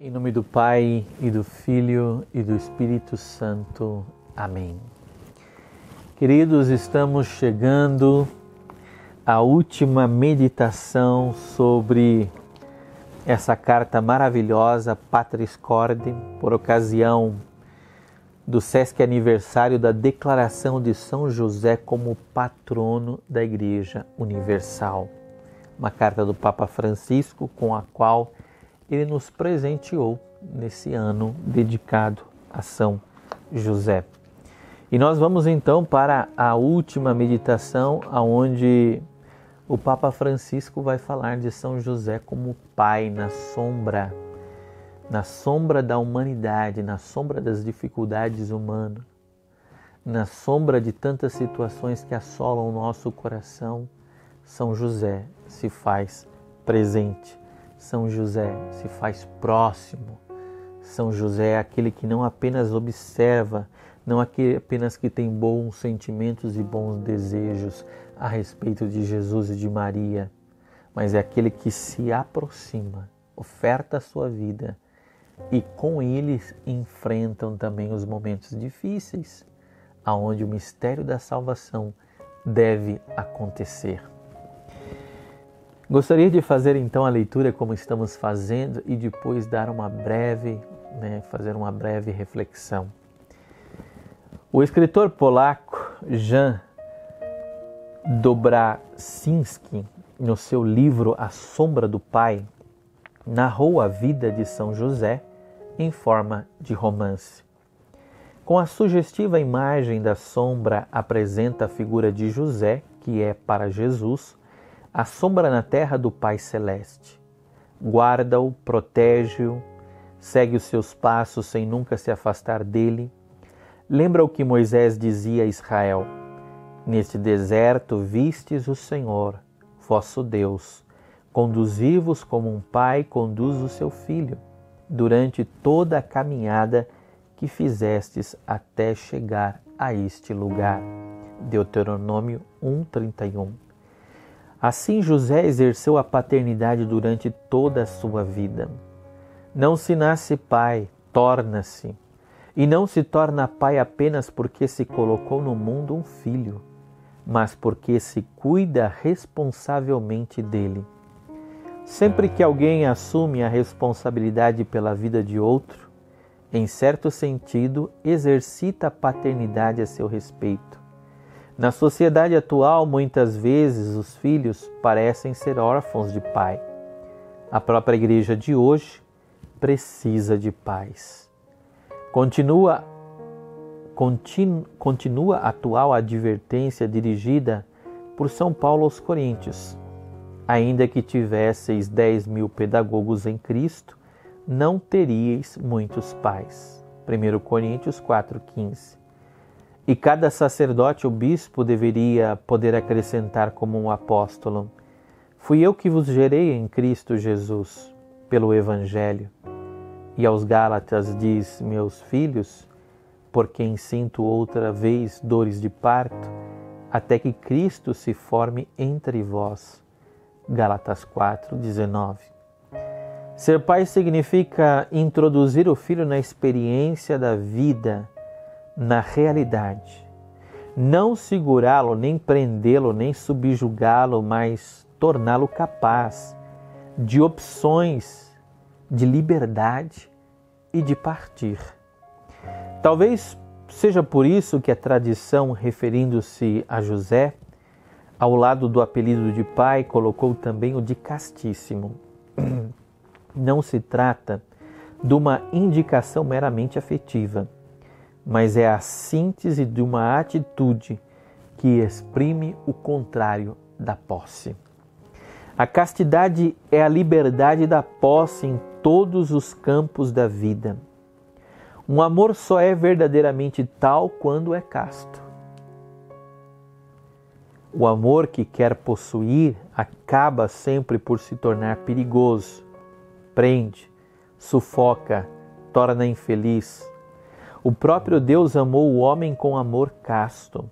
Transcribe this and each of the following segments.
Em nome do Pai, e do Filho, e do Espírito Santo. Amém. Queridos, estamos chegando à última meditação sobre essa carta maravilhosa, Patris Corde, por ocasião do Sesc aniversário da declaração de São José como patrono da Igreja Universal. Uma carta do Papa Francisco com a qual ele nos presenteou nesse ano dedicado a São José. E nós vamos então para a última meditação, onde o Papa Francisco vai falar de São José como pai na sombra da humanidade, na sombra das dificuldades humanas, na sombra de tantas situações que assolam o nosso coração. São José se faz presente. São José se faz próximo. São José é aquele que não apenas observa, não apenas que tem bons sentimentos e bons desejos a respeito de Jesus e de Maria, mas é aquele que se aproxima, oferta a sua vida e com eles enfrentam também os momentos difíceis, aonde o mistério da salvação deve acontecer. Gostaria de fazer então a leitura como estamos fazendo e depois dar fazer uma breve reflexão. O escritor polaco Jan Dobraczynski, no seu livro A Sombra do Pai, narrou a vida de São José em forma de romance. Com a sugestiva imagem da sombra apresenta a figura de José, que é para Jesus a sombra na terra do Pai Celeste. Guarda-o, protege-o, segue os seus passos sem nunca se afastar dele. Lembra o que Moisés dizia a Israel: neste deserto vistes o Senhor, vosso Deus. Conduzi-vos como um pai conduz o seu filho, durante toda a caminhada que fizestes até chegar a este lugar. Deuteronômio 1:31. Assim José exerceu a paternidade durante toda a sua vida. Não se nasce pai, torna-se. E não se torna pai apenas porque se colocou no mundo um filho, mas porque se cuida responsavelmente dele. Sempre que alguém assume a responsabilidade pela vida de outro, em certo sentido, exercita a paternidade a seu respeito. Na sociedade atual, muitas vezes os filhos parecem ser órfãos de pai. A própria igreja de hoje precisa de pais. Continua a atual advertência dirigida por São Paulo aos Coríntios. Ainda que tivesseis 10.000 pedagogos em Cristo, não teríeis muitos pais. 1 Coríntios 4,15. E cada sacerdote ou bispo deveria poder acrescentar como um apóstolo: fui eu que vos gerei em Cristo Jesus, pelo Evangelho. E aos Gálatas diz: meus filhos, por quem sinto outra vez dores de parto, até que Cristo se forme entre vós. Gálatas 4:19. Ser pai significa introduzir o filho na experiência da vida, na realidade. Não segurá-lo, nem prendê-lo, nem subjugá-lo, mas torná-lo capaz de opções, de liberdade e de partir. Talvez seja por isso que a tradição, referindo-se a José, ao lado do apelido de pai, colocou também o de castíssimo. Não se trata de uma indicação meramente afetiva, mas é a síntese de uma atitude que exprime o contrário da posse. A castidade é a liberdade da posse em todos os campos da vida. Um amor só é verdadeiramente tal quando é casto. O amor que quer possuir acaba sempre por se tornar perigoso, prende, sufoca, torna infeliz. O próprio Deus amou o homem com amor casto,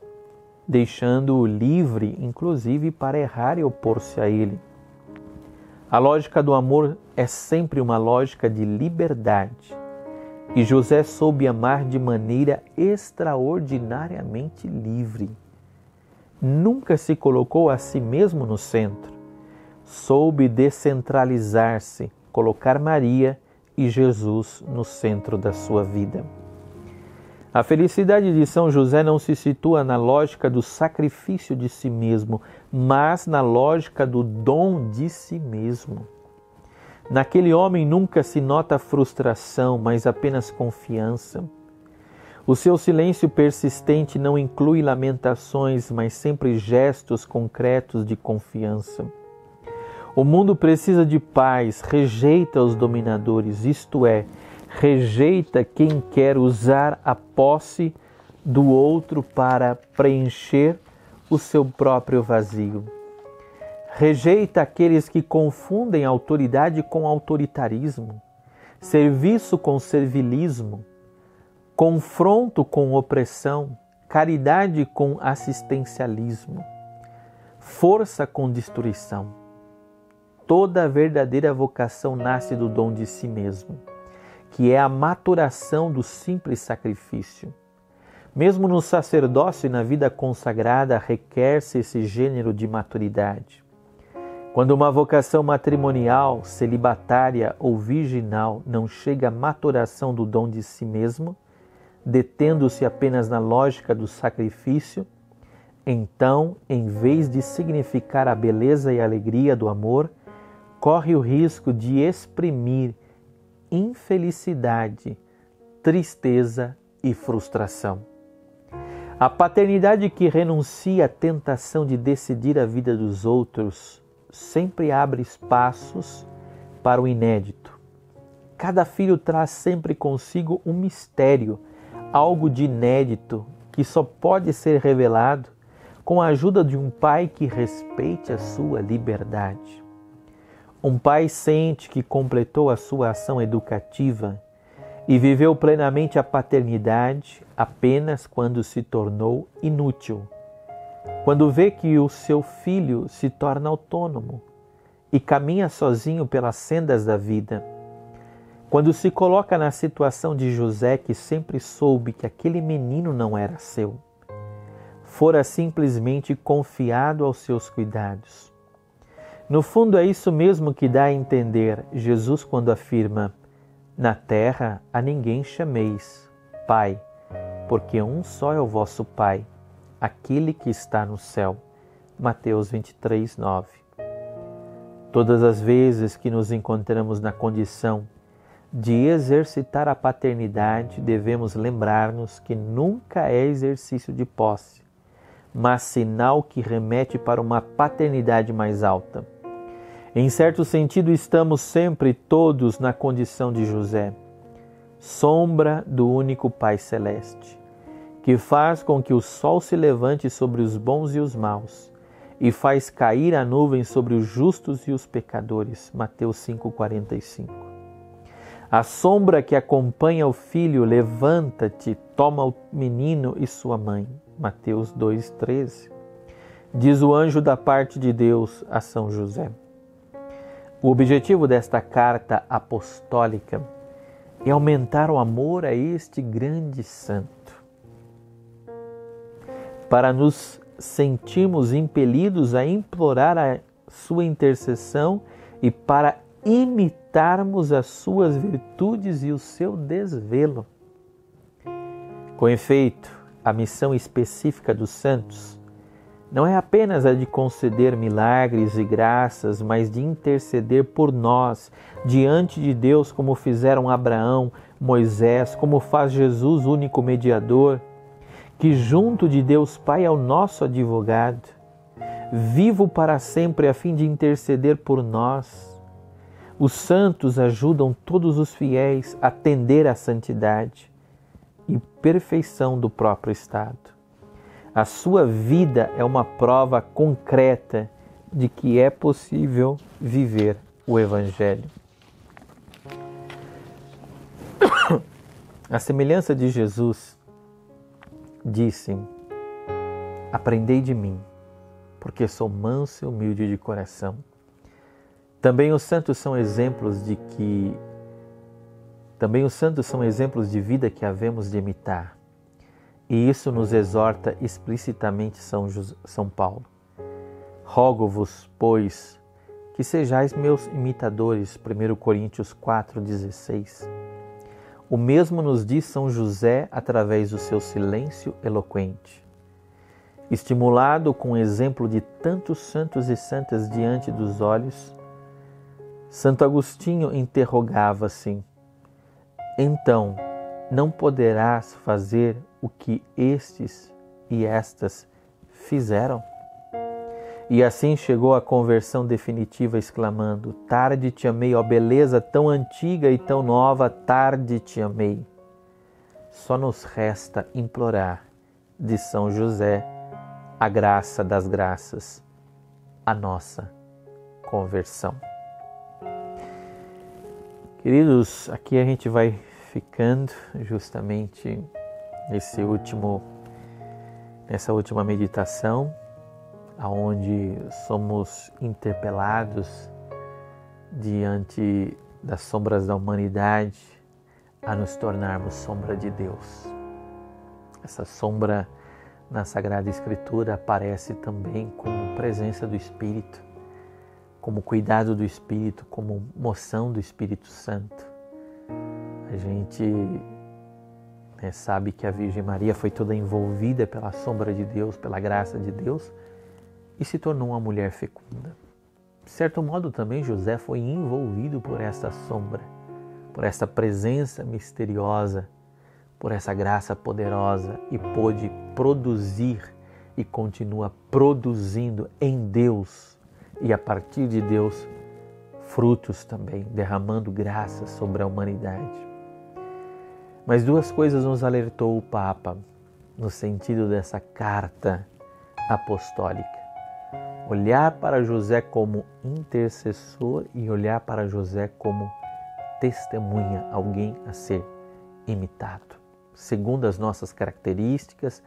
deixando-o livre, inclusive, para errar e opor-se a ele. A lógica do amor é sempre uma lógica de liberdade. E José soube amar de maneira extraordinariamente livre. Nunca se colocou a si mesmo no centro. Soube descentralizar-se, colocar Maria e Jesus no centro da sua vida. A felicidade de São José não se situa na lógica do sacrifício de si mesmo, mas na lógica do dom de si mesmo. Naquele homem nunca se nota frustração, mas apenas confiança. O seu silêncio persistente não inclui lamentações, mas sempre gestos concretos de confiança. O mundo precisa de paz, rejeita os dominadores, isto é, rejeita quem quer usar a posse do outro para preencher o seu próprio vazio. Rejeita aqueles que confundem autoridade com autoritarismo, serviço com servilismo, confronto com opressão, caridade com assistencialismo, força com destruição. Toda a verdadeira vocação nasce do dom de si mesmo, que é a maturação do simples sacrifício. Mesmo no sacerdócio e na vida consagrada, requer-se esse gênero de maturidade. Quando uma vocação matrimonial, celibatária ou virginal não chega à maturação do dom de si mesmo, detendo-se apenas na lógica do sacrifício, então, em vez de significar a beleza e a alegria do amor, corre o risco de exprimir infelicidade, tristeza e frustração. A paternidade que renuncia à tentação de decidir a vida dos outros sempre abre espaços para o inédito. Cada filho traz sempre consigo um mistério, algo de inédito que só pode ser revelado com a ajuda de um pai que respeite a sua liberdade. Um pai sente que completou a sua ação educativa e viveu plenamente a paternidade apenas quando se tornou inútil. Quando vê que o seu filho se torna autônomo e caminha sozinho pelas sendas da vida. Quando se coloca na situação de José, que sempre soube que aquele menino não era seu, fora simplesmente confiado aos seus cuidados. No fundo é isso mesmo que dá a entender Jesus quando afirma: na terra a ninguém chameis Pai, porque um só é o vosso Pai, aquele que está no céu. Mateus 23, 9. Todas as vezes que nos encontramos na condição de exercitar a paternidade, devemos lembrar-nos que nunca é exercício de posse, mas sinal que remete para uma paternidade mais alta. Em certo sentido, estamos sempre todos na condição de José, sombra do único Pai Celeste, que faz com que o sol se levante sobre os bons e os maus, e faz cair a nuvem sobre os justos e os pecadores. Mateus 5,45. A sombra que acompanha o filho, levanta-te, toma o menino e sua mãe. Mateus 2,13. Diz o anjo da parte de Deus a São José. O objetivo desta carta apostólica é aumentar o amor a este grande santo, para nos sentirmos impelidos a implorar a sua intercessão e para imitarmos as suas virtudes e o seu desvelo. Com efeito, a missão específica dos santos não é apenas a de conceder milagres e graças, mas de interceder por nós diante de Deus, como fizeram Abraão, Moisés, como faz Jesus, único mediador, que junto de Deus Pai é o nosso advogado, vivo para sempre a fim de interceder por nós. Os santos ajudam todos os fiéis a tender à santidade e perfeição do próprio estado. A sua vida é uma prova concreta de que é possível viver o Evangelho. A semelhança de Jesus, disse: aprendei de mim, porque sou manso e humilde de coração. Também os santos são exemplos de vida que havemos de imitar. E isso nos exorta explicitamente São Paulo. Rogo-vos, pois, que sejais meus imitadores, 1 Coríntios 4,16. O mesmo nos diz São José através do seu silêncio eloquente. Estimulado com o exemplo de tantos santos e santas diante dos olhos, Santo Agostinho interrogava-se: então, não poderás fazer o que estes e estas fizeram? E assim chegou à conversão definitiva, exclamando: tarde te amei, ó beleza tão antiga e tão nova, tarde te amei. Só nos resta implorar de São José a graça das graças, a nossa conversão. Queridos, aqui a gente vai ficando justamente nessa última meditação, aonde somos interpelados diante das sombras da humanidade a nos tornarmos sombra de Deus. Essa sombra na Sagrada Escritura aparece também como presença do Espírito, como cuidado do Espírito, como moção do Espírito Santo. A gente sabe que a Virgem Maria foi toda envolvida pela sombra de Deus, pela graça de Deus, e se tornou uma mulher fecunda. De certo modo também José foi envolvido por esta sombra, por esta presença misteriosa, por essa graça poderosa, e pôde produzir e continua produzindo em Deus e a partir de Deus frutos também, derramando graça sobre a humanidade. Mas duas coisas nos alertou o Papa no sentido dessa carta apostólica: olhar para José como intercessor e olhar para José como testemunha, alguém a ser imitado, segundo as nossas características,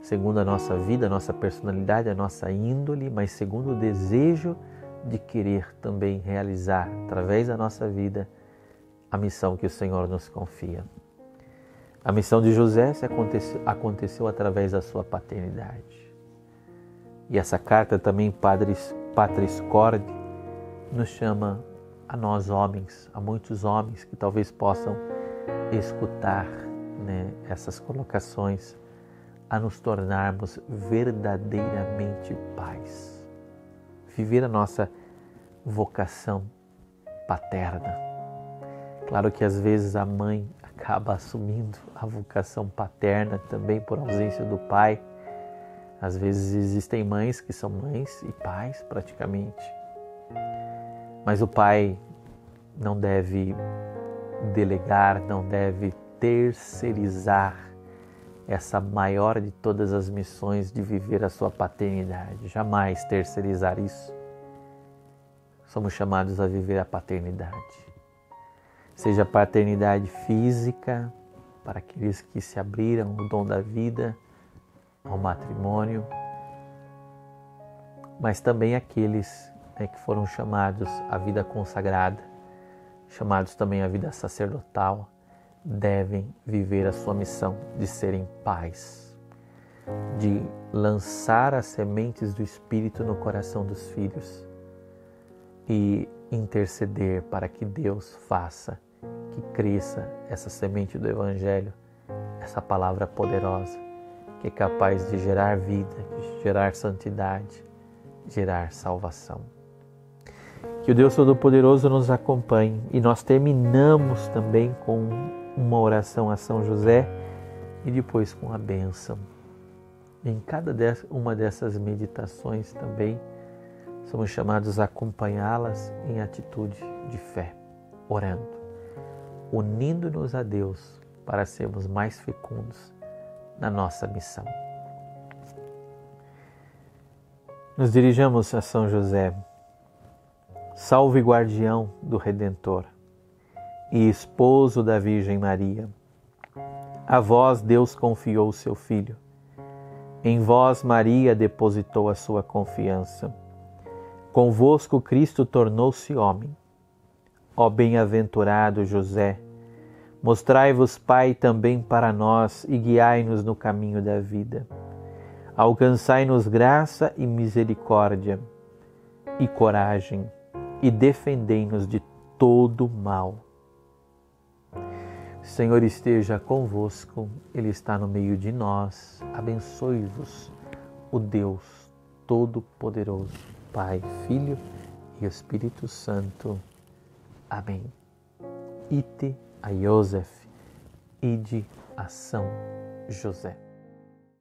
segundo a nossa vida, a nossa personalidade, a nossa índole, mas segundo o desejo de querer também realizar, através da nossa vida, a missão que o Senhor nos confia. A missão de José aconteceu através da sua paternidade. E essa carta também, Patris Corde, nos chama a nós homens, a muitos homens que talvez possam escutar, essas colocações, a nos tornarmos verdadeiramente pais. Viver a nossa vocação paterna. Claro que às vezes a mãe acaba assumindo a vocação paterna também por ausência do pai. Às vezes existem mães que são mães e pais praticamente. Mas o pai não deve delegar, não deve terceirizar essa maior de todas as missões de viver a sua paternidade. Jamais terceirizar isso. Somos chamados a viver a paternidade. Seja a paternidade física, para aqueles que se abriram o dom da vida, ao matrimônio, mas também aqueles que foram chamados à vida consagrada, chamados também à vida sacerdotal, devem viver a sua missão de serem pais, de lançar as sementes do Espírito no coração dos filhos e interceder para que Deus faça que cresça essa semente do Evangelho, essa palavra poderosa que é capaz de gerar vida, de gerar santidade, gerar salvação. Que o Deus Todo-Poderoso nos acompanhe e nós terminamos também com uma oração a São José e depois com a bênção. Em cada uma dessas meditações também somos chamados a acompanhá-las em atitude de fé, orando, unindo-nos a Deus para sermos mais fecundos na nossa missão. Nos dirijamos a São José, salve guardião do Redentor e esposo da Virgem Maria. A vós Deus confiou o seu Filho. Em vós Maria depositou a sua confiança. Convosco Cristo tornou-se homem. Ó bem-aventurado José, mostrai-vos Pai também para nós e guiai-nos no caminho da vida. Alcançai-nos graça e misericórdia e coragem e defendei-nos de todo mal. O Senhor esteja convosco, Ele está no meio de nós. Abençoe-vos o Deus Todo-Poderoso, Pai, Filho e Espírito Santo. Amém. Ite a Iosef, ide a São José.